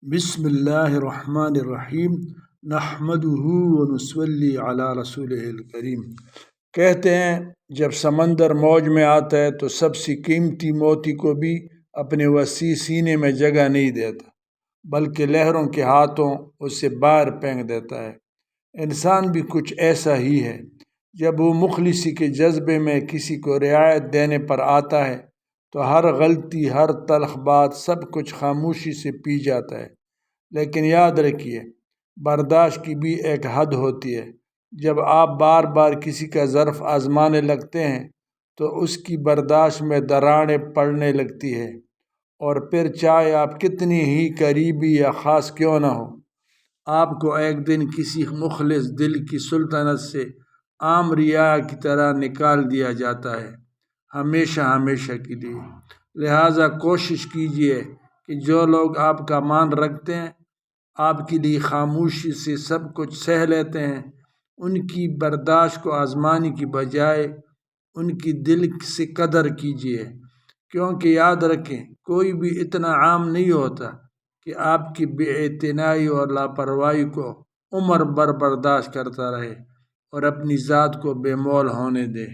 بسم اللہ الرحمن الرحیم نحمدہ ونصلی علی رسولہ الکریم۔ کہتے ہیں جب سمندر موج میں آتا ہے تو سب سے قیمتی موتی کو بھی اپنے وسیع سینے میں جگہ نہیں دیتا، بلکہ لہروں کے ہاتھوں اسے باہر پھینک دیتا ہے۔ انسان بھی کچھ ایسا ہی ہے۔ جب وہ مخلصی کے جذبے میں کسی کو رعایت دینے پر آتا ہے تو ہر غلطی، ہر تلخ بات، سب کچھ خاموشی سے پی جاتا ہے۔ لیکن یاد رکھیے، برداشت کی بھی ایک حد ہوتی ہے۔ جب آپ بار بار کسی کا ظرف آزمانے لگتے ہیں تو اس کی برداشت میں دراڑیں پڑنے لگتی ہے، اور پھر چاہے آپ کتنی ہی قریبی یا خاص کیوں نہ ہو، آپ کو ایک دن کسی مخلص دل کی سلطنت سے عام رعایا کی طرح نکال دیا جاتا ہے، ہمیشہ کے لیے۔ لہٰذا کوشش کیجیے کہ جو لوگ آپ کا مان رکھتے ہیں، آپ کے لیے خاموشی سے سب کچھ سہ لیتے ہیں، ان کی برداشت کو آزمانے کی بجائے ان کی دل سے قدر کیجیے، کیونکہ یاد رکھیں کوئی بھی اتنا عام نہیں ہوتا کہ آپ کی بے اعتنائی اور لاپرواہی کو عمر بھر برداشت کرتا رہے اور اپنی ذات کو بے مول ہونے دے۔